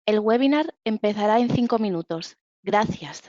El webinar empezará en 5 minutos. Gracias.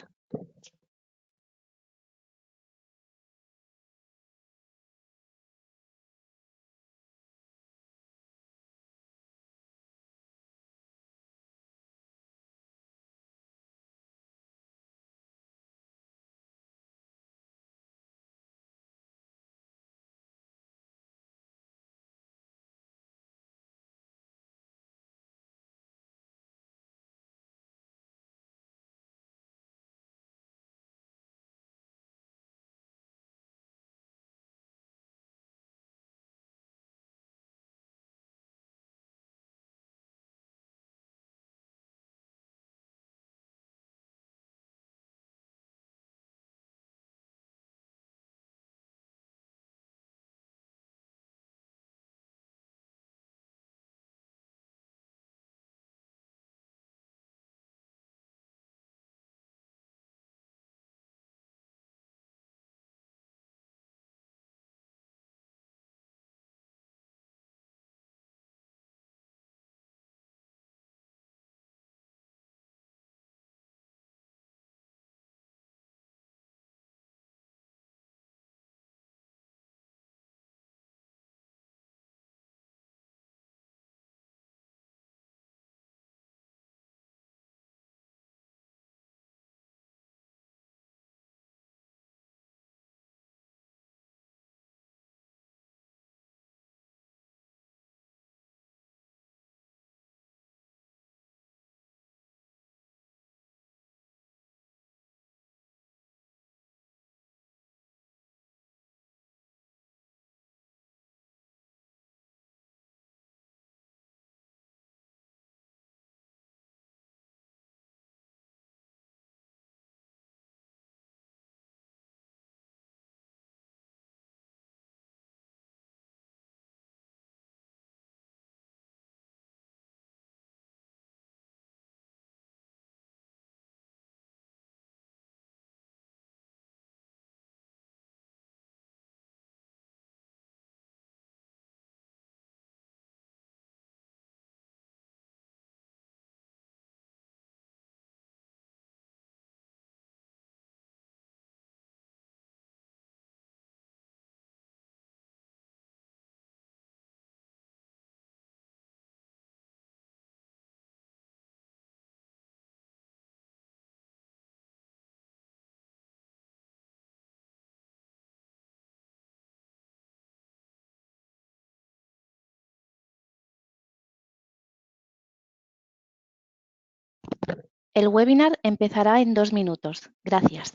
El webinar empezará en 2 minutos. Gracias.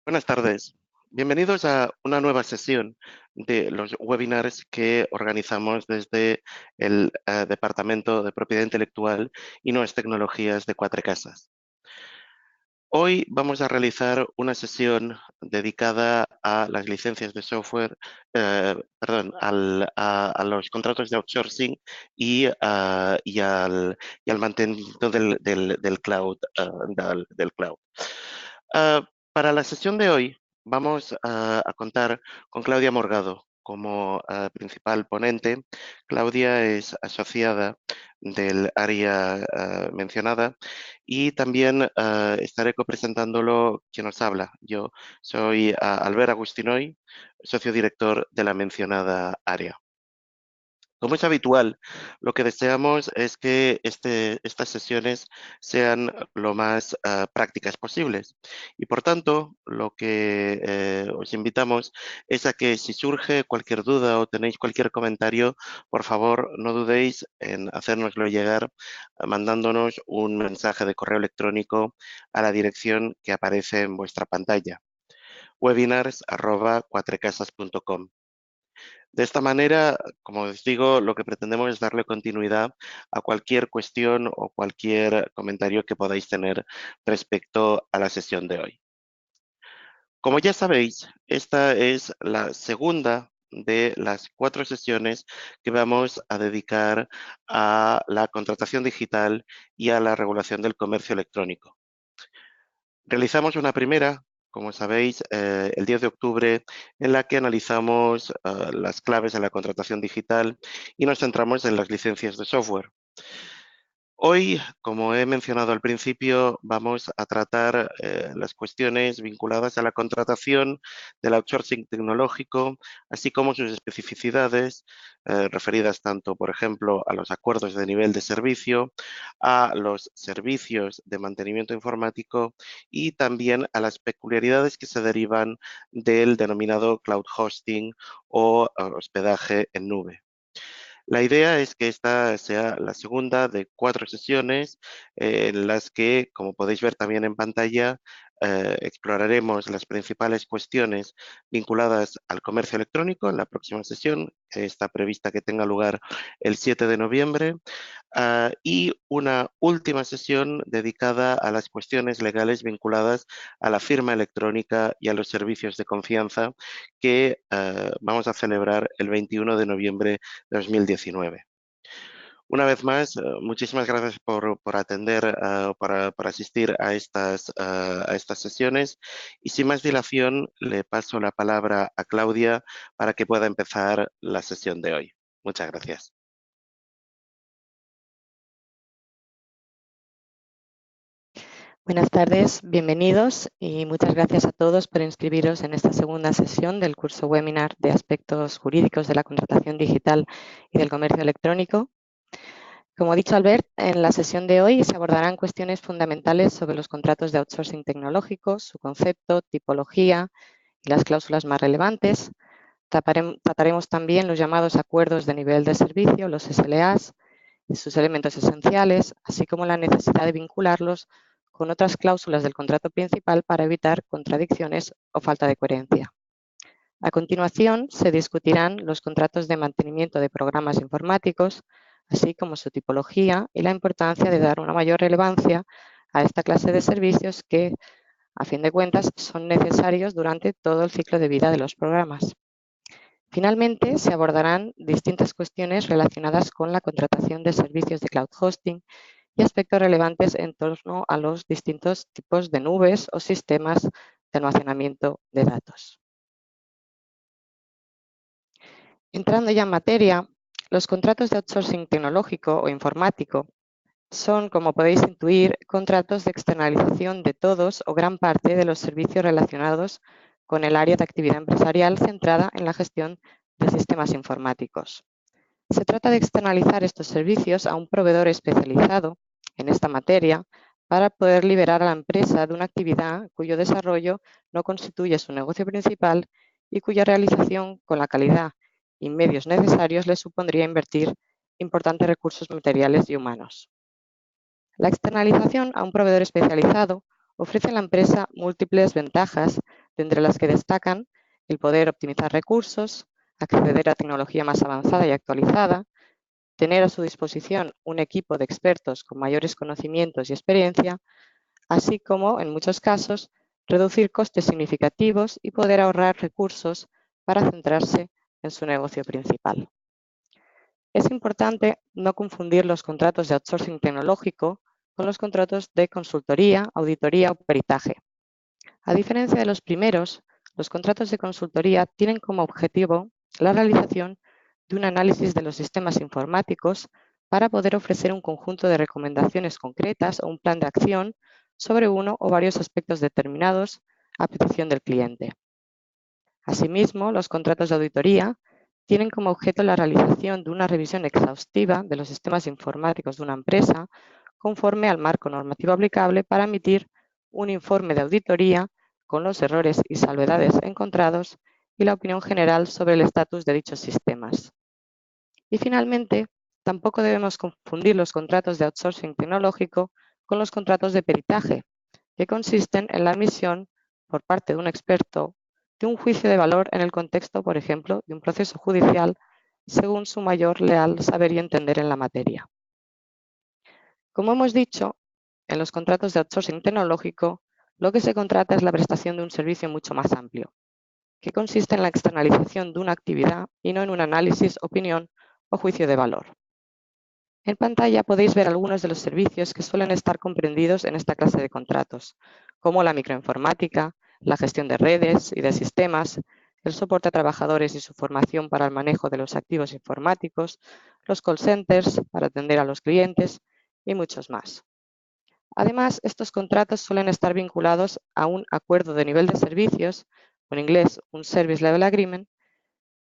Buenas tardes. Bienvenidos a una nueva sesión de los webinars que organizamos desde el Departamento de Propiedad Intelectual y Nuevas Tecnologías de Quatre Casas. Hoy vamos a realizar una sesión dedicada a las licencias de software, a los contratos de outsourcing y al mantenimiento del cloud. Para la sesión de hoy vamos a contar con Claudia Morgado como principal ponente. Claudia es asociada del área mencionada y también estaré copresentándolo quien nos habla. Yo soy Albert Agustinoy, socio director de la mencionada área. Como es habitual, lo que deseamos es que estas sesiones sean lo más prácticas posibles. Y por tanto, lo que os invitamos es a que si surge cualquier duda o tenéis cualquier comentario, por favor, no dudéis en hacérnoslo llegar mandándonos un mensaje de correo electrónico a la dirección que aparece en vuestra pantalla, webinars@cuatrecasas.com. De esta manera, como os digo, lo que pretendemos es darle continuidad a cualquier cuestión o cualquier comentario que podáis tener respecto a la sesión de hoy. Como ya sabéis, esta es la segunda de las 4 sesiones que vamos a dedicar a la contratación digital y a la regulación del comercio electrónico. Realizamos una primera, como sabéis, el 10 de octubre, en la que analizamos las claves de la contratación digital y nos centramos en las licencias de software. Hoy, como he mencionado al principio, vamos a tratar las cuestiones vinculadas a la contratación del outsourcing tecnológico, así como sus especificidades, referidas tanto, por ejemplo, a los acuerdos de nivel de servicio, a los servicios de mantenimiento informático y también a las peculiaridades que se derivan del denominado cloud hosting o hospedaje en nube. La idea es que esta sea la segunda de 4 sesiones en las que, como podéis ver también en pantalla, exploraremos las principales cuestiones vinculadas al comercio electrónico en la próxima sesión, que está prevista que tenga lugar el 7 de noviembre, y una última sesión dedicada a las cuestiones legales vinculadas a la firma electrónica y a los servicios de confianza que vamos a celebrar el 21 de noviembre de 2019. Una vez más, muchísimas gracias por atender, por asistir a estas sesiones y sin más dilación le paso la palabra a Claudia para que pueda empezar la sesión de hoy. Muchas gracias. Buenas tardes, bienvenidos y muchas gracias a todos por inscribiros en esta segunda sesión del curso webinar de aspectos jurídicos de la contratación digital y del comercio electrónico. Como ha dicho Albert, en la sesión de hoy se abordarán cuestiones fundamentales sobre los contratos de outsourcing tecnológico, su concepto, tipología y las cláusulas más relevantes. Trataremos también los llamados acuerdos de nivel de servicio, los SLAs, y sus elementos esenciales, así como la necesidad de vincularlos con otras cláusulas del contrato principal para evitar contradicciones o falta de coherencia. A continuación, se discutirán los contratos de mantenimiento de programas informáticos, así como su tipología y la importancia de dar una mayor relevancia a esta clase de servicios que, a fin de cuentas, son necesarios durante todo el ciclo de vida de los programas. Finalmente, se abordarán distintas cuestiones relacionadas con la contratación de servicios de cloud hosting y aspectos relevantes en torno a los distintos tipos de nubes o sistemas de almacenamiento de datos. Entrando ya en materia, los contratos de outsourcing tecnológico o informático son, como podéis intuir, contratos de externalización de todos o gran parte de los servicios relacionados con el área de actividad empresarial centrada en la gestión de sistemas informáticos. Se trata de externalizar estos servicios a un proveedor especializado en esta materia para poder liberar a la empresa de una actividad cuyo desarrollo no constituye su negocio principal y cuya realización con la calidad y medios necesarios le supondría invertir importantes recursos materiales y humanos. La externalización a un proveedor especializado ofrece a la empresa múltiples ventajas de entre las que destacan el poder optimizar recursos, acceder a tecnología más avanzada y actualizada, tener a su disposición un equipo de expertos con mayores conocimientos y experiencia, así como, en muchos casos, reducir costes significativos y poder ahorrar recursos para centrarse en su negocio principal. Es importante no confundir los contratos de outsourcing tecnológico con los contratos de consultoría, auditoría o peritaje. A diferencia de los primeros, los contratos de consultoría tienen como objetivo la realización de un análisis de los sistemas informáticos para poder ofrecer un conjunto de recomendaciones concretas o un plan de acción sobre uno o varios aspectos determinados a petición del cliente. Asimismo, los contratos de auditoría tienen como objeto la realización de una revisión exhaustiva de los sistemas informáticos de una empresa conforme al marco normativo aplicable para emitir un informe de auditoría con los errores y salvedades encontrados y la opinión general sobre el estatus de dichos sistemas. Y finalmente, tampoco debemos confundir los contratos de outsourcing tecnológico con los contratos de peritaje, que consisten en la emisión por parte de un experto de un juicio de valor en el contexto, por ejemplo, de un proceso judicial, según su mayor leal saber y entender en la materia. Como hemos dicho, en los contratos de outsourcing tecnológico, lo que se contrata es la prestación de un servicio mucho más amplio, que consiste en la externalización de una actividad y no en un análisis, opinión o juicio de valor. En pantalla podéis ver algunos de los servicios que suelen estar comprendidos en esta clase de contratos, como la microinformática, la gestión de redes y de sistemas, el soporte a trabajadores y su formación para el manejo de los activos informáticos, los call centers para atender a los clientes y muchos más. Además, estos contratos suelen estar vinculados a un acuerdo de nivel de servicios, o en inglés un Service Level Agreement,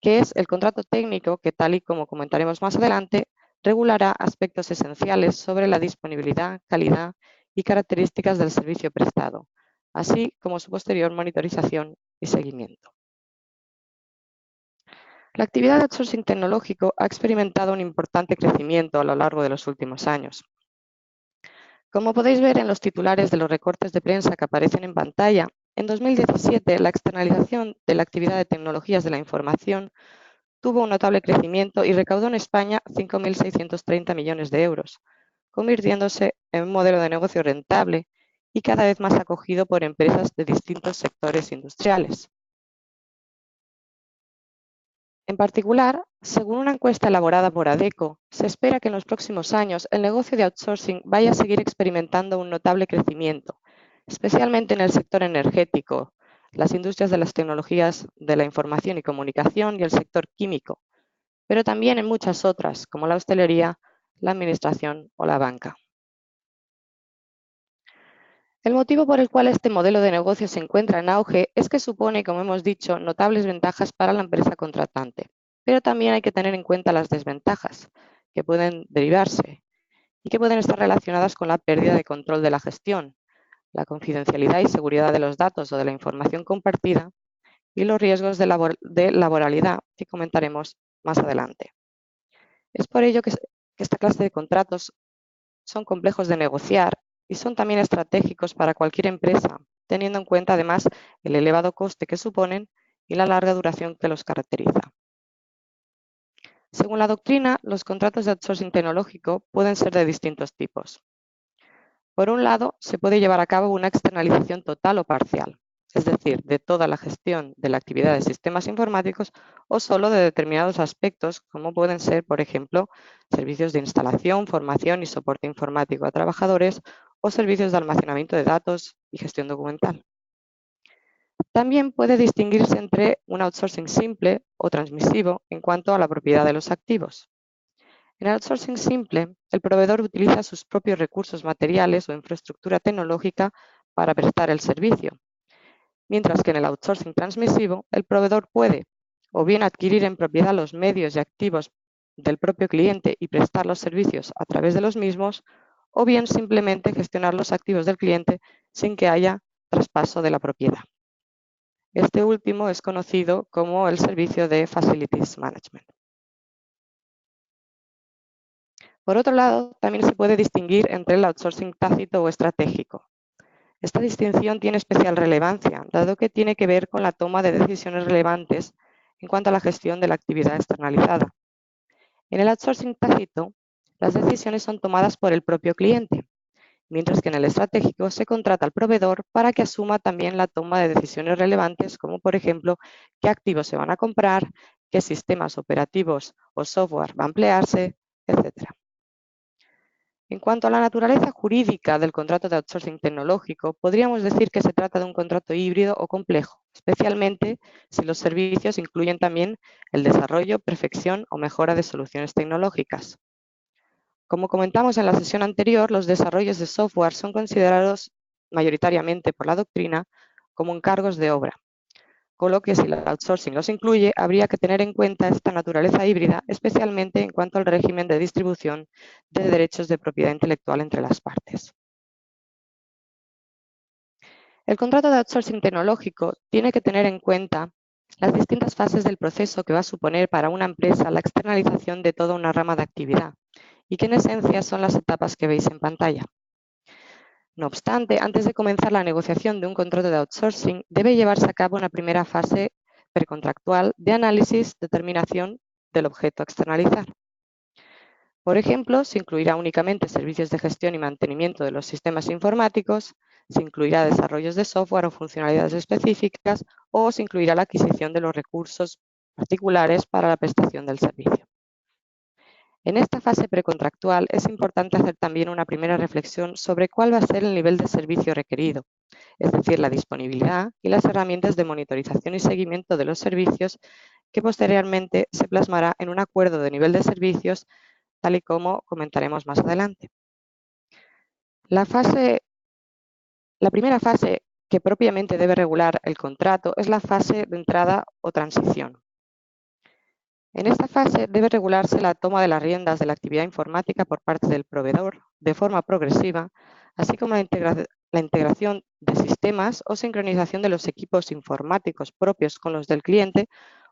que es el contrato técnico que, tal y como comentaremos más adelante, regulará aspectos esenciales sobre la disponibilidad, calidad y características del servicio prestado, así como su posterior monitorización y seguimiento. La actividad de outsourcing tecnológico ha experimentado un importante crecimiento a lo largo de los últimos años. Como podéis ver en los titulares de los recortes de prensa que aparecen en pantalla, en 2017 la externalización de la actividad de tecnologías de la información tuvo un notable crecimiento y recaudó en España 5.630 millones de euros, convirtiéndose en un modelo de negocio rentable y cada vez más acogido por empresas de distintos sectores industriales. En particular, según una encuesta elaborada por ADECO, se espera que en los próximos años el negocio de outsourcing vaya a seguir experimentando un notable crecimiento, especialmente en el sector energético, las industrias de las tecnologías de la información y comunicación y el sector químico, pero también en muchas otras, como la hostelería, la administración o la banca. El motivo por el cual este modelo de negocio se encuentra en auge es que supone, como hemos dicho, notables ventajas para la empresa contratante, pero también hay que tener en cuenta las desventajas que pueden derivarse y que pueden estar relacionadas con la pérdida de control de la gestión, la confidencialidad y seguridad de los datos o de la información compartida y los riesgos de laboralidad que comentaremos más adelante. Es por ello que esta clase de contratos son complejos de negociar y son también estratégicos para cualquier empresa, teniendo en cuenta además el elevado coste que suponen y la larga duración que los caracteriza. Según la doctrina, los contratos de outsourcing tecnológico pueden ser de distintos tipos. Por un lado, se puede llevar a cabo una externalización total o parcial, es decir, de toda la gestión de la actividad de sistemas informáticos o solo de determinados aspectos, como pueden ser, por ejemplo, servicios de instalación, formación y soporte informático a trabajadores o servicios de almacenamiento de datos y gestión documental. También puede distinguirse entre un outsourcing simple o transmisivo en cuanto a la propiedad de los activos. En el outsourcing simple, el proveedor utiliza sus propios recursos materiales o infraestructura tecnológica para prestar el servicio, mientras que en el outsourcing transmisivo, el proveedor puede o bien adquirir en propiedad los medios y activos del propio cliente y prestar los servicios a través de los mismos, o bien simplemente gestionar los activos del cliente sin que haya traspaso de la propiedad. Este último es conocido como el servicio de Facilities Management. Por otro lado, también se puede distinguir entre el outsourcing tácito o estratégico. Esta distinción tiene especial relevancia, dado que tiene que ver con la toma de decisiones relevantes en cuanto a la gestión de la actividad externalizada. En el outsourcing tácito, las decisiones son tomadas por el propio cliente, mientras que en el estratégico se contrata al proveedor para que asuma también la toma de decisiones relevantes, como por ejemplo, qué activos se van a comprar, qué sistemas operativos o software va a emplearse, etc. En cuanto a la naturaleza jurídica del contrato de outsourcing tecnológico, podríamos decir que se trata de un contrato híbrido o complejo, especialmente si los servicios incluyen también el desarrollo, perfección o mejora de soluciones tecnológicas. Como comentamos en la sesión anterior, los desarrollos de software son considerados mayoritariamente por la doctrina como encargos de obra, con lo que si el outsourcing los incluye, habría que tener en cuenta esta naturaleza híbrida, especialmente en cuanto al régimen de distribución de derechos de propiedad intelectual entre las partes. El contrato de outsourcing tecnológico tiene que tener en cuenta las distintas fases del proceso que va a suponer para una empresa la externalización de toda una rama de actividad, y que en esencia son las etapas que veis en pantalla. No obstante, antes de comenzar la negociación de un contrato de outsourcing, debe llevarse a cabo una primera fase precontractual de análisis, determinación del objeto a externalizar. Por ejemplo, se incluirá únicamente servicios de gestión y mantenimiento de los sistemas informáticos, se incluirá desarrollos de software o funcionalidades específicas, o se incluirá la adquisición de los recursos particulares para la prestación del servicio. En esta fase precontractual es importante hacer también una primera reflexión sobre cuál va a ser el nivel de servicio requerido, es decir, la disponibilidad y las herramientas de monitorización y seguimiento de los servicios que posteriormente se plasmará en un acuerdo de nivel de servicios, tal y como comentaremos más adelante. La primera fase que propiamente debe regular el contrato es la fase de entrada o transición. En esta fase debe regularse la toma de las riendas de la actividad informática por parte del proveedor de forma progresiva, así como la integración de sistemas o sincronización de los equipos informáticos propios con los del cliente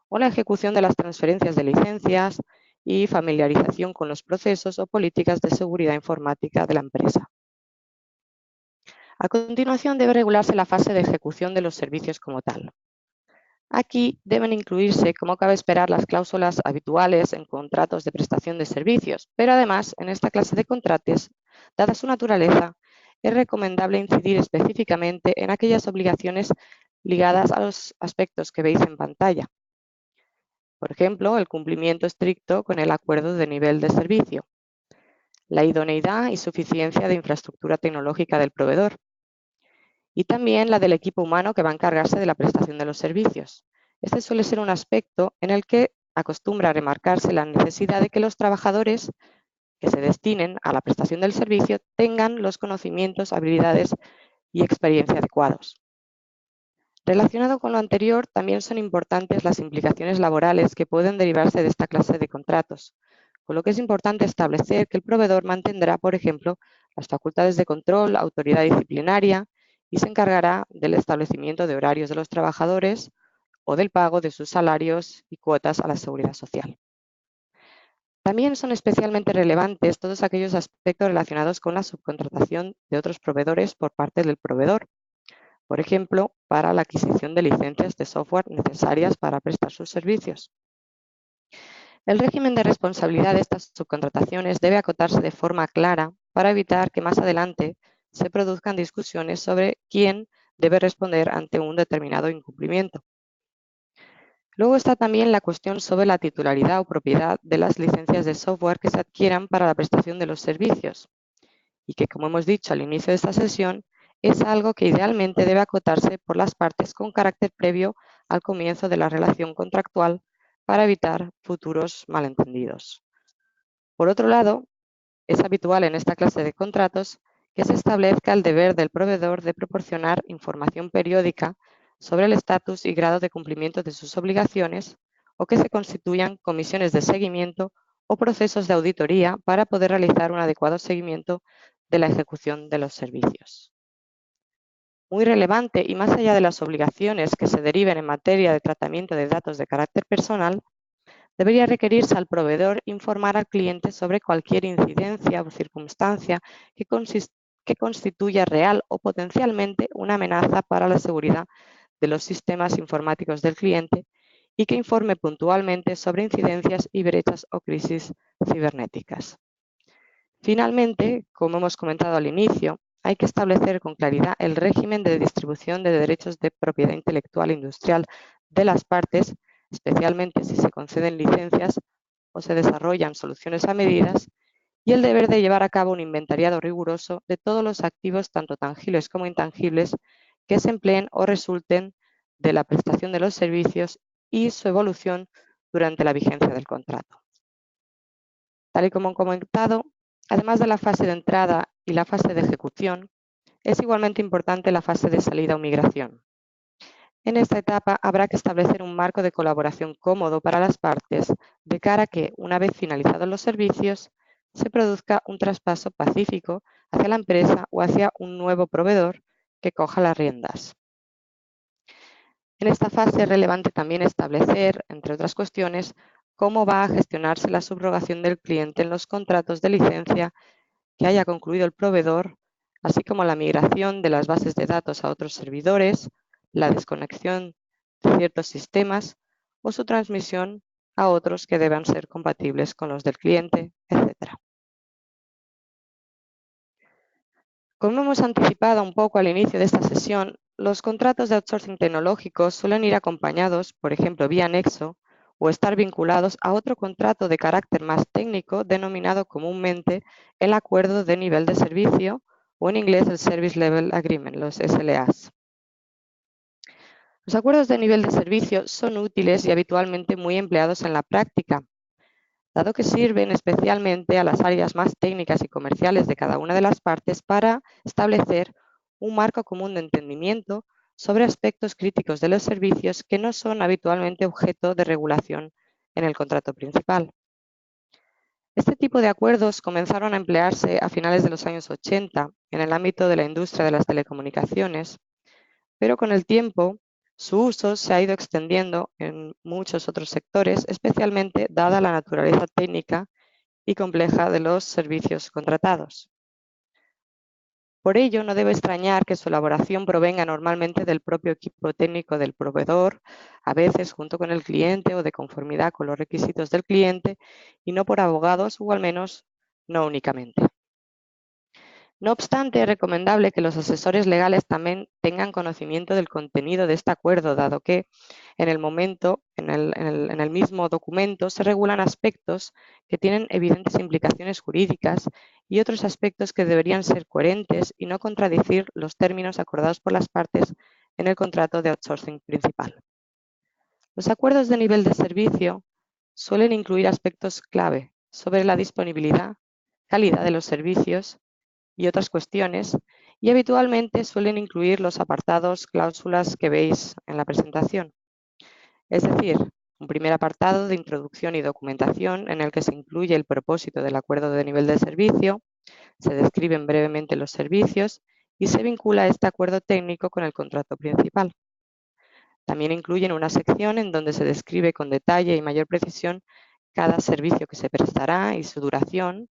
o la ejecución de las transferencias de licencias y familiarización con los procesos o políticas de seguridad informática de la empresa. A continuación debe regularse la fase de ejecución de los servicios como tal. Aquí deben incluirse, como cabe esperar, las cláusulas habituales en contratos de prestación de servicios, pero además, en esta clase de contratos, dada su naturaleza, es recomendable incidir específicamente en aquellas obligaciones ligadas a los aspectos que veis en pantalla. Por ejemplo, el cumplimiento estricto con el acuerdo de nivel de servicio, la idoneidad y suficiencia de infraestructura tecnológica del proveedor, y también la del equipo humano que va a encargarse de la prestación de los servicios. Este suele ser un aspecto en el que acostumbra a remarcarse la necesidad de que los trabajadores que se destinen a la prestación del servicio tengan los conocimientos, habilidades y experiencia adecuados. Relacionado con lo anterior, también son importantes las implicaciones laborales que pueden derivarse de esta clase de contratos, con lo que es importante establecer que el proveedor mantendrá, por ejemplo, las facultades de control, autoridad disciplinaria, y se encargará del establecimiento de horarios de los trabajadores o del pago de sus salarios y cuotas a la seguridad social. También son especialmente relevantes todos aquellos aspectos relacionados con la subcontratación de otros proveedores por parte del proveedor, por ejemplo, para la adquisición de licencias de software necesarias para prestar sus servicios. El régimen de responsabilidad de estas subcontrataciones debe acotarse de forma clara para evitar que más adelante se produzcan discusiones sobre quién debe responder ante un determinado incumplimiento. Luego está también la cuestión sobre la titularidad o propiedad de las licencias de software que se adquieran para la prestación de los servicios y que, como hemos dicho al inicio de esta sesión, es algo que idealmente debe acotarse por las partes con carácter previo al comienzo de la relación contractual para evitar futuros malentendidos. Por otro lado, es habitual en esta clase de contratos que se establezca el deber del proveedor de proporcionar información periódica sobre el estatus y grado de cumplimiento de sus obligaciones o que se constituyan comisiones de seguimiento o procesos de auditoría para poder realizar un adecuado seguimiento de la ejecución de los servicios. Muy relevante y más allá de las obligaciones que se deriven en materia de tratamiento de datos de carácter personal, debería requerirse al proveedor informar al cliente sobre cualquier incidencia o circunstancia que que constituya real o potencialmente una amenaza para la seguridad de los sistemas informáticos del cliente y que informe puntualmente sobre incidencias y brechas o crisis cibernéticas. Finalmente, como hemos comentado al inicio, hay que establecer con claridad el régimen de distribución de derechos de propiedad intelectual industrial de las partes, especialmente si se conceden licencias o se desarrollan soluciones a medidas, y el deber de llevar a cabo un inventariado riguroso de todos los activos, tanto tangibles como intangibles, que se empleen o resulten de la prestación de los servicios y su evolución durante la vigencia del contrato. Tal y como he comentado, además de la fase de entrada y la fase de ejecución, es igualmente importante la fase de salida o migración. En esta etapa habrá que establecer un marco de colaboración cómodo para las partes de cara a que, una vez finalizados los servicios, se produzca un traspaso pacífico hacia la empresa o hacia un nuevo proveedor que coja las riendas. En esta fase es relevante también establecer, entre otras cuestiones, cómo va a gestionarse la subrogación del cliente en los contratos de licencia que haya concluido el proveedor, así como la migración de las bases de datos a otros servidores, la desconexión de ciertos sistemas o su transmisión a otros que deban ser compatibles con los del cliente, etc. Como hemos anticipado un poco al inicio de esta sesión, los contratos de outsourcing tecnológico suelen ir acompañados, por ejemplo, vía anexo, o estar vinculados a otro contrato de carácter más técnico denominado comúnmente el acuerdo de nivel de servicio o en inglés el Service Level Agreement, los SLAs. Los acuerdos de nivel de servicio son útiles y habitualmente muy empleados en la práctica, dado que sirven especialmente a las áreas más técnicas y comerciales de cada una de las partes para establecer un marco común de entendimiento sobre aspectos críticos de los servicios que no son habitualmente objeto de regulación en el contrato principal. Este tipo de acuerdos comenzaron a emplearse a finales de los años 80 en el ámbito de la industria de las telecomunicaciones, pero con el tiempo su uso se ha ido extendiendo en muchos otros sectores, especialmente dada la naturaleza técnica y compleja de los servicios contratados. Por ello, no debe extrañar que su elaboración provenga normalmente del propio equipo técnico del proveedor, a veces junto con el cliente o de conformidad con los requisitos del cliente, y no por abogados o al menos no únicamente. No obstante, es recomendable que los asesores legales también tengan conocimiento del contenido de este acuerdo, dado que en el mismo documento se regulan aspectos que tienen evidentes implicaciones jurídicas y otros aspectos que deberían ser coherentes y no contradecir los términos acordados por las partes en el contrato de outsourcing principal. Los acuerdos de nivel de servicio suelen incluir aspectos clave sobre la disponibilidad, calidad de los servicios y otras cuestiones, y habitualmente suelen incluir los apartados, cláusulas que veis en la presentación. Es decir, un primer apartado de introducción y documentación en el que se incluye el propósito del acuerdo de nivel de servicio, se describen brevemente los servicios y se vincula este acuerdo técnico con el contrato principal. También incluyen una sección en donde se describe con detalle y mayor precisión cada servicio que se prestará y su duración,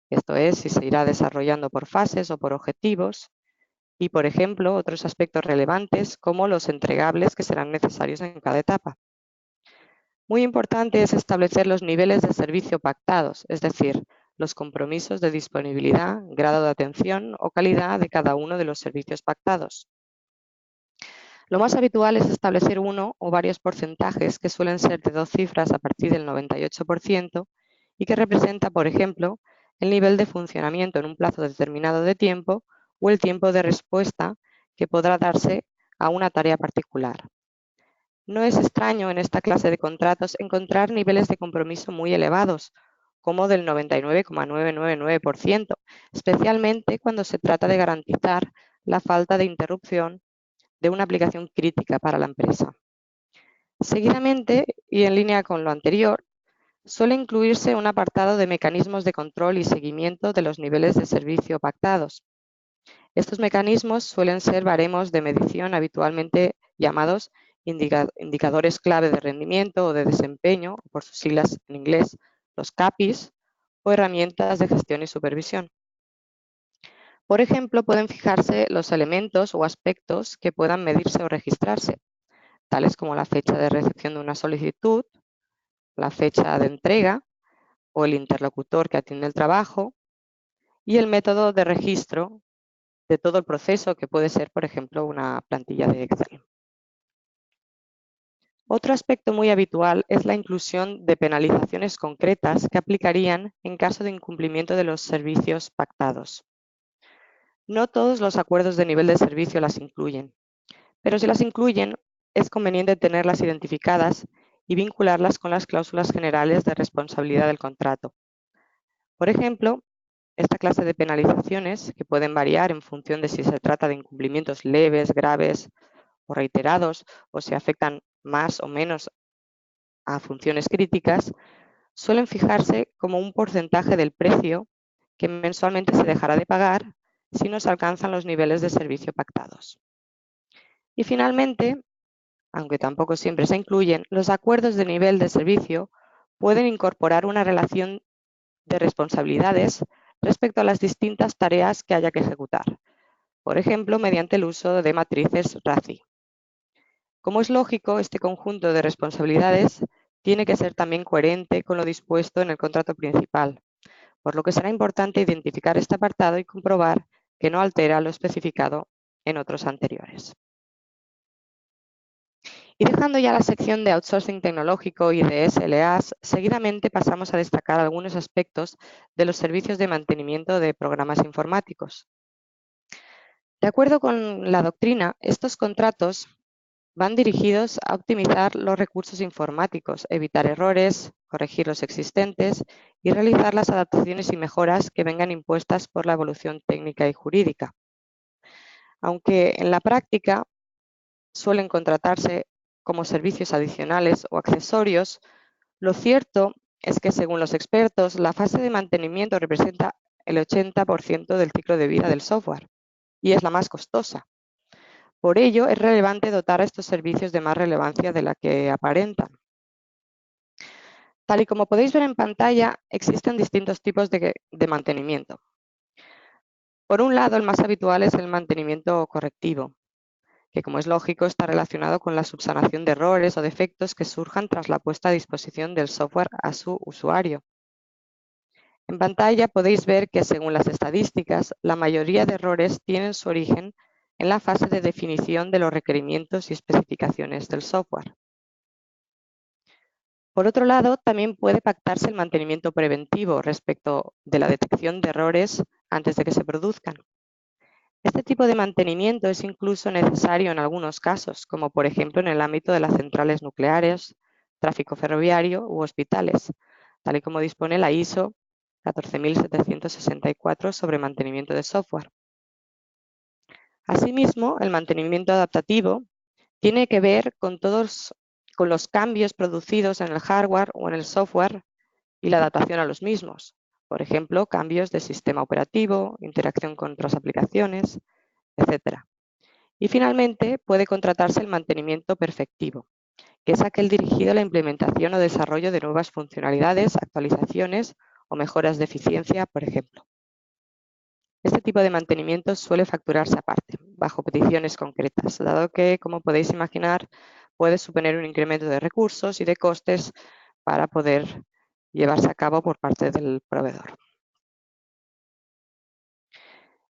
esto es, si se irá desarrollando por fases o por objetivos, y, por ejemplo, otros aspectos relevantes como los entregables que serán necesarios en cada etapa. Muy importante es establecer los niveles de servicio pactados, es decir, los compromisos de disponibilidad, grado de atención o calidad de cada uno de los servicios pactados. Lo más habitual es establecer uno o varios porcentajes que suelen ser de 2 cifras a partir del 98% y que representa, por ejemplo, el nivel de funcionamiento en un plazo determinado de tiempo o el tiempo de respuesta que podrá darse a una tarea particular. No es extraño en esta clase de contratos encontrar niveles de compromiso muy elevados, como del 99,999%, especialmente cuando se trata de garantizar la falta de interrupción de una aplicación crítica para la empresa. Seguidamente, y en línea con lo anterior, suele incluirse un apartado de mecanismos de control y seguimiento de los niveles de servicio pactados. Estos mecanismos suelen ser baremos de medición habitualmente llamados indicadores clave de rendimiento o de desempeño, por sus siglas en inglés, los KPIs, o herramientas de gestión y supervisión. Por ejemplo, pueden fijarse los elementos o aspectos que puedan medirse o registrarse, tales como la fecha de recepción de una solicitud, la fecha de entrega o el interlocutor que atiende el trabajo y el método de registro de todo el proceso, que puede ser, por ejemplo, una plantilla de Excel. Otro aspecto muy habitual es la inclusión de penalizaciones concretas que aplicarían en caso de incumplimiento de los servicios pactados. No todos los acuerdos de nivel de servicio las incluyen, pero si las incluyen, es conveniente tenerlas identificadas y vincularlas con las cláusulas generales de responsabilidad del contrato. Por ejemplo, esta clase de penalizaciones, que pueden variar en función de si se trata de incumplimientos leves, graves o reiterados, o si afectan más o menos a funciones críticas, suelen fijarse como un porcentaje del precio que mensualmente se dejará de pagar si no se alcanzan los niveles de servicio pactados. Y finalmente, aunque tampoco siempre se incluyen, los acuerdos de nivel de servicio pueden incorporar una relación de responsabilidades respecto a las distintas tareas que haya que ejecutar, por ejemplo, mediante el uso de matrices RACI. Como es lógico, este conjunto de responsabilidades tiene que ser también coherente con lo dispuesto en el contrato principal, por lo que será importante identificar este apartado y comprobar que no altera lo especificado en otros anteriores. Y dejando ya la sección de outsourcing tecnológico y de SLAs, seguidamente pasamos a destacar algunos aspectos de los servicios de mantenimiento de programas informáticos. De acuerdo con la doctrina, estos contratos van dirigidos a optimizar los recursos informáticos, evitar errores, corregir los existentes y realizar las adaptaciones y mejoras que vengan impuestas por la evolución técnica y jurídica. Aunque en la práctica suelen contratarse como servicios adicionales o accesorios, lo cierto es que, según los expertos, la fase de mantenimiento representa el 80% del ciclo de vida del software y es la más costosa. Por ello, es relevante dotar a estos servicios de más relevancia de la que aparentan. Tal y como podéis ver en pantalla, existen distintos tipos de mantenimiento. Por un lado, el más habitual es el mantenimiento correctivo, que, como es lógico, está relacionado con la subsanación de errores o defectos que surjan tras la puesta a disposición del software a su usuario. En pantalla podéis ver que, según las estadísticas, la mayoría de errores tienen su origen en la fase de definición de los requerimientos y especificaciones del software. Por otro lado, también puede pactarse el mantenimiento preventivo respecto de la detección de errores antes de que se produzcan. Este tipo de mantenimiento es incluso necesario en algunos casos, como por ejemplo en el ámbito de las centrales nucleares, tráfico ferroviario u hospitales, tal y como dispone la ISO 14764 sobre mantenimiento de software. Asimismo, el mantenimiento adaptativo tiene que ver con los cambios producidos en el hardware o en el software y la adaptación a los mismos. Por ejemplo, cambios de sistema operativo, interacción con otras aplicaciones, etc. Y finalmente, puede contratarse el mantenimiento perfectivo, que es aquel dirigido a la implementación o desarrollo de nuevas funcionalidades, actualizaciones o mejoras de eficiencia, por ejemplo. Este tipo de mantenimiento suele facturarse aparte, bajo peticiones concretas, dado que, como podéis imaginar, puede suponer un incremento de recursos y de costes para poder llevarse a cabo por parte del proveedor.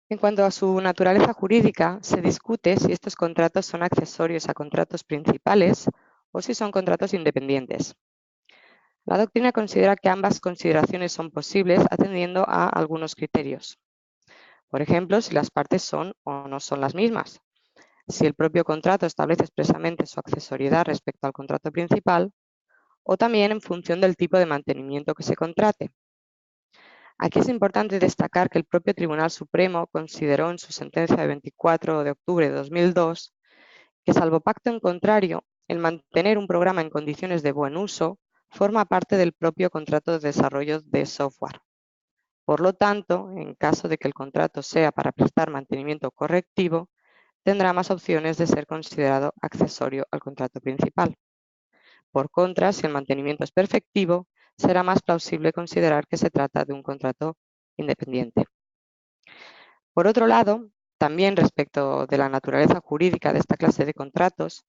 En cuanto a su naturaleza jurídica, se discute si estos contratos son accesorios a contratos principales o si son contratos independientes. La doctrina considera que ambas consideraciones son posibles atendiendo a algunos criterios. Por ejemplo, si las partes son o no son las mismas, si el propio contrato establece expresamente su accesoriedad respecto al contrato principal, o también en función del tipo de mantenimiento que se contrate. Aquí es importante destacar que el propio Tribunal Supremo consideró en su sentencia de 24 de octubre de 2002 que, salvo pacto en contrario, el mantener un programa en condiciones de buen uso forma parte del propio contrato de desarrollo de software. Por lo tanto, en caso de que el contrato sea para prestar mantenimiento correctivo, tendrá más opciones de ser considerado accesorio al contrato principal. Por contra, si el mantenimiento es perfectivo, será más plausible considerar que se trata de un contrato independiente. Por otro lado, también respecto de la naturaleza jurídica de esta clase de contratos,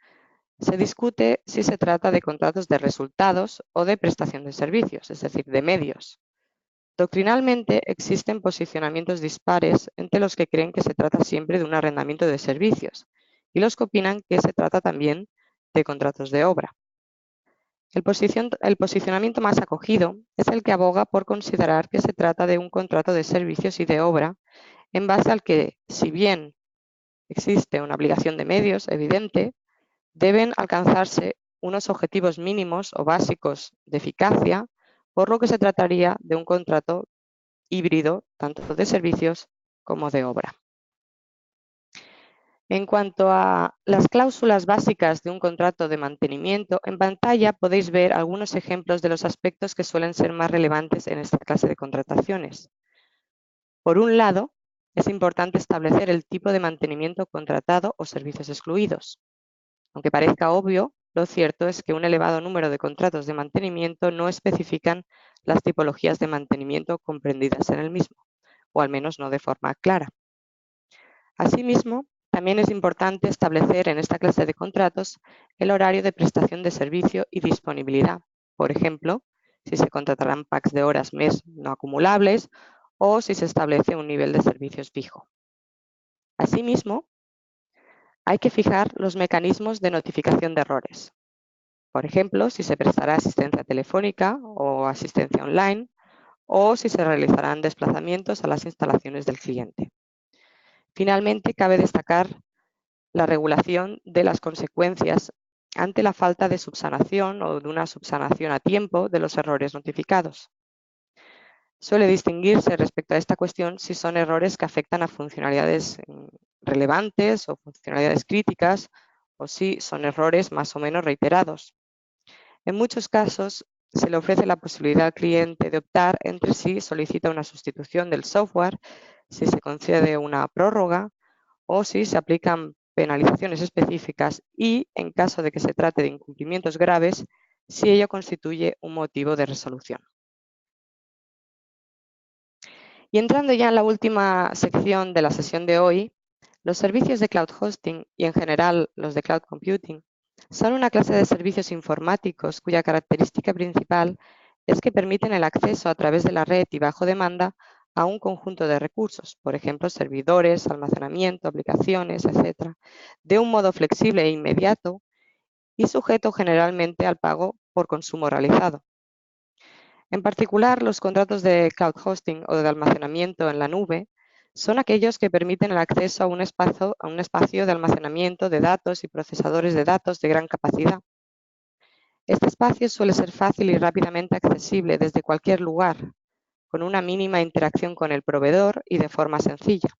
se discute si se trata de contratos de resultados o de prestación de servicios, es decir, de medios. Doctrinalmente existen posicionamientos dispares entre los que creen que se trata siempre de un arrendamiento de servicios y los que opinan que se trata también de contratos de obra. El posicionamiento más acogido es el que aboga por considerar que se trata de un contrato de servicios y de obra en base al que, si bien existe una obligación de medios evidente, deben alcanzarse unos objetivos mínimos o básicos de eficacia, por lo que se trataría de un contrato híbrido, tanto de servicios como de obra. En cuanto a las cláusulas básicas de un contrato de mantenimiento, en pantalla podéis ver algunos ejemplos de los aspectos que suelen ser más relevantes en esta clase de contrataciones. Por un lado, es importante establecer el tipo de mantenimiento contratado o servicios excluidos. Aunque parezca obvio, lo cierto es que un elevado número de contratos de mantenimiento no especifican las tipologías de mantenimiento comprendidas en el mismo, o al menos no de forma clara. Asimismo, también es importante establecer en esta clase de contratos el horario de prestación de servicio y disponibilidad. Por ejemplo, si se contratarán packs de horas mes no acumulables o si se establece un nivel de servicios fijo. Asimismo, hay que fijar los mecanismos de notificación de errores. Por ejemplo, si se prestará asistencia telefónica o asistencia online o si se realizarán desplazamientos a las instalaciones del cliente. Finalmente, cabe destacar la regulación de las consecuencias ante la falta de subsanación o de una subsanación a tiempo de los errores notificados. Suele distinguirse respecto a esta cuestión si son errores que afectan a funcionalidades relevantes o funcionalidades críticas o si son errores más o menos reiterados. En muchos casos se le ofrece la posibilidad al cliente de optar entre si solicita una sustitución del software, si se concede una prórroga o si se aplican penalizaciones específicas y, en caso de que se trate de incumplimientos graves, si ello constituye un motivo de resolución. Y entrando ya en la última sección de la sesión de hoy, los servicios de cloud hosting y en general los de cloud computing son una clase de servicios informáticos cuya característica principal es que permiten el acceso a través de la red y bajo demanda a un conjunto de recursos, por ejemplo, servidores, almacenamiento, aplicaciones, etc., de un modo flexible e inmediato y sujeto generalmente al pago por consumo realizado. En particular, los contratos de cloud hosting o de almacenamiento en la nube son aquellos que permiten el acceso a un espacio de almacenamiento de datos y procesadores de datos de gran capacidad. Este espacio suele ser fácil y rápidamente accesible desde cualquier lugar, con una mínima interacción con el proveedor y de forma sencilla.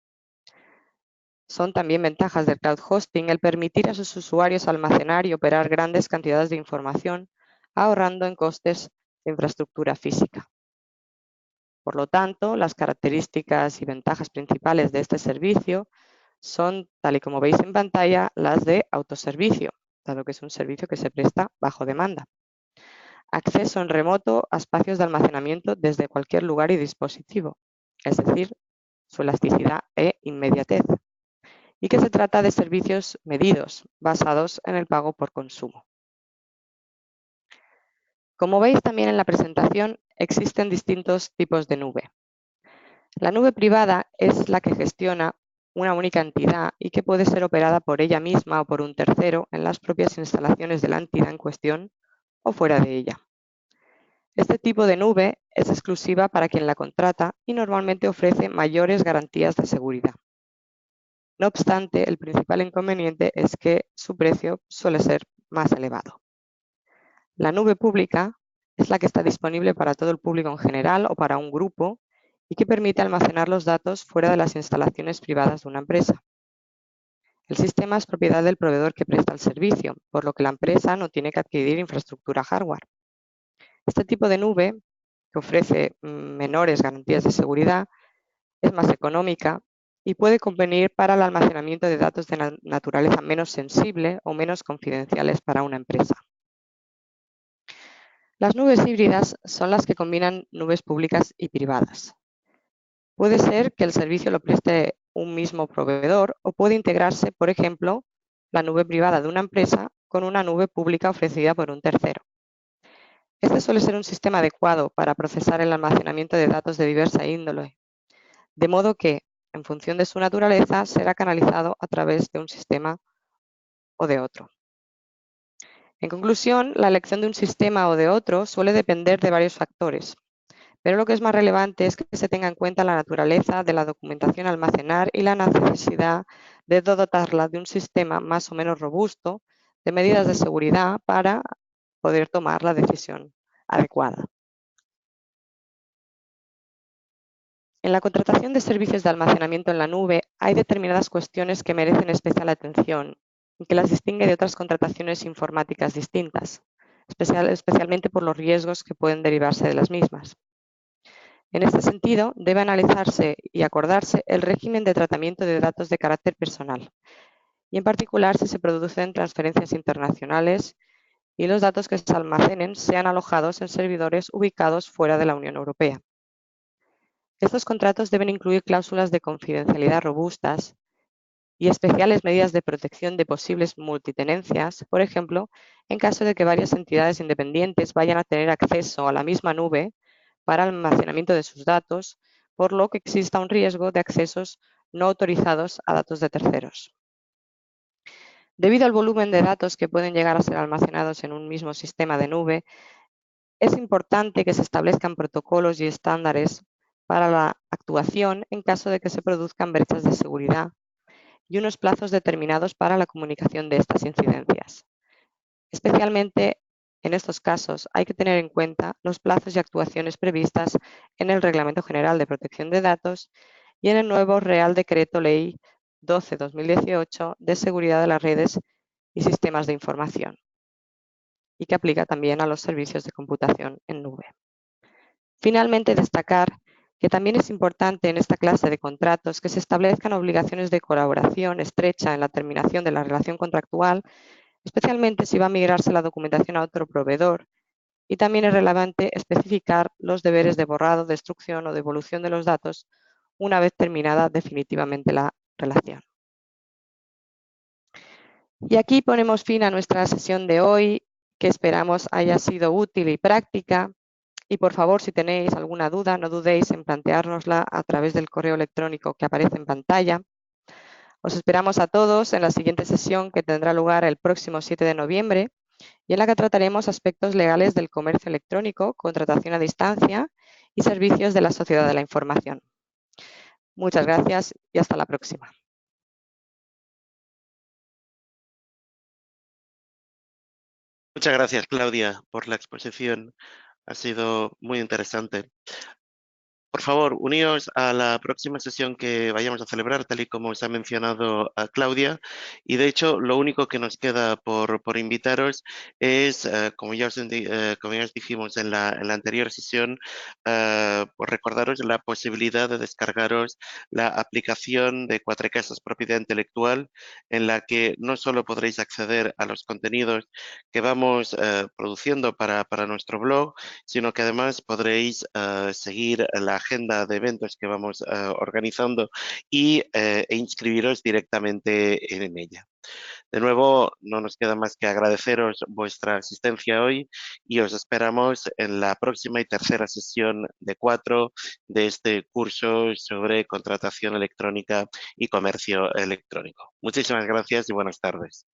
Son también ventajas del cloud hosting el permitir a sus usuarios almacenar y operar grandes cantidades de información, ahorrando en costes de infraestructura física. Por lo tanto, las características y ventajas principales de este servicio son, tal y como veis en pantalla, las de autoservicio, dado que es un servicio que se presta bajo demanda. Acceso en remoto a espacios de almacenamiento desde cualquier lugar y dispositivo, es decir, su elasticidad e inmediatez. Y que se trata de servicios medidos, basados en el pago por consumo. Como veis también en la presentación, existen distintos tipos de nube. La nube privada es la que gestiona una única entidad y que puede ser operada por ella misma o por un tercero en las propias instalaciones de la entidad en cuestión o fuera de ella. Este tipo de nube es exclusiva para quien la contrata y normalmente ofrece mayores garantías de seguridad. No obstante, el principal inconveniente es que su precio suele ser más elevado. La nube pública es la que está disponible para todo el público en general o para un grupo y que permite almacenar los datos fuera de las instalaciones privadas de una empresa. El sistema es propiedad del proveedor que presta el servicio, por lo que la empresa no tiene que adquirir infraestructura hardware. Este tipo de nube, que ofrece menores garantías de seguridad, es más económica y puede convenir para el almacenamiento de datos de naturaleza menos sensible o menos confidenciales para una empresa. Las nubes híbridas son las que combinan nubes públicas y privadas. Puede ser que el servicio lo preste un mismo proveedor o puede integrarse, por ejemplo, la nube privada de una empresa con una nube pública ofrecida por un tercero. Este suele ser un sistema adecuado para procesar el almacenamiento de datos de diversa índole, de modo que, en función de su naturaleza, será canalizado a través de un sistema o de otro. En conclusión, la elección de un sistema o de otro suele depender de varios factores, pero lo que es más relevante es que se tenga en cuenta la naturaleza de la documentación a almacenar y la necesidad de dotarla de un sistema más o menos robusto de medidas de seguridad para poder tomar la decisión adecuada. En la contratación de servicios de almacenamiento en la nube hay determinadas cuestiones que merecen especial atención y que las distingue de otras contrataciones informáticas distintas, especialmente por los riesgos que pueden derivarse de las mismas. En este sentido, debe analizarse y acordarse el régimen de tratamiento de datos de carácter personal, y en particular si se producen transferencias internacionales y los datos que se almacenen sean alojados en servidores ubicados fuera de la Unión Europea. Estos contratos deben incluir cláusulas de confidencialidad robustas y especiales medidas de protección de posibles multitenencias, por ejemplo, en caso de que varias entidades independientes vayan a tener acceso a la misma nube para almacenamiento de sus datos, por lo que exista un riesgo de accesos no autorizados a datos de terceros. Debido al volumen de datos que pueden llegar a ser almacenados en un mismo sistema de nube, es importante que se establezcan protocolos y estándares para la actuación en caso de que se produzcan brechas de seguridad y unos plazos determinados para la comunicación de estas incidencias. Especialmente en estos casos hay que tener en cuenta los plazos y actuaciones previstas en el Reglamento General de Protección de Datos y en el nuevo Real Decreto Ley 12/2018 de Seguridad de las Redes y Sistemas de Información, y que aplica también a los servicios de computación en nube. Finalmente, destacar que también es importante en esta clase de contratos que se establezcan obligaciones de colaboración estrecha en la terminación de la relación contractual, especialmente si va a migrarse la documentación a otro proveedor, y también es relevante especificar los deberes de borrado, destrucción o devolución de los datos una vez terminada definitivamente la relación. Y aquí ponemos fin a nuestra sesión de hoy, que esperamos haya sido útil y práctica. Y por favor, si tenéis alguna duda, no dudéis en planteárnosla a través del correo electrónico que aparece en pantalla. Os esperamos a todos en la siguiente sesión, que tendrá lugar el próximo 7 de noviembre y en la que trataremos aspectos legales del comercio electrónico, contratación a distancia y servicios de la sociedad de la información. Muchas gracias y hasta la próxima. Muchas gracias, Claudia, por la exposición. Ha sido muy interesante. Por favor, uníos a la próxima sesión que vayamos a celebrar, tal y como os ha mencionado a Claudia. Y de hecho, lo único que nos queda por invitaros es, como ya os dijimos en la anterior sesión, pues recordaros la posibilidad de descargaros la aplicación de Cuatrecasas Propiedad Intelectual, en la que no solo podréis acceder a los contenidos que vamos produciendo para nuestro blog, sino que además podréis seguir la agenda de eventos que vamos organizando e inscribiros directamente en ella. De nuevo, no nos queda más que agradeceros vuestra asistencia hoy y os esperamos en la próxima y tercera sesión de 4 de este curso sobre contratación electrónica y comercio electrónico. Muchísimas gracias y buenas tardes.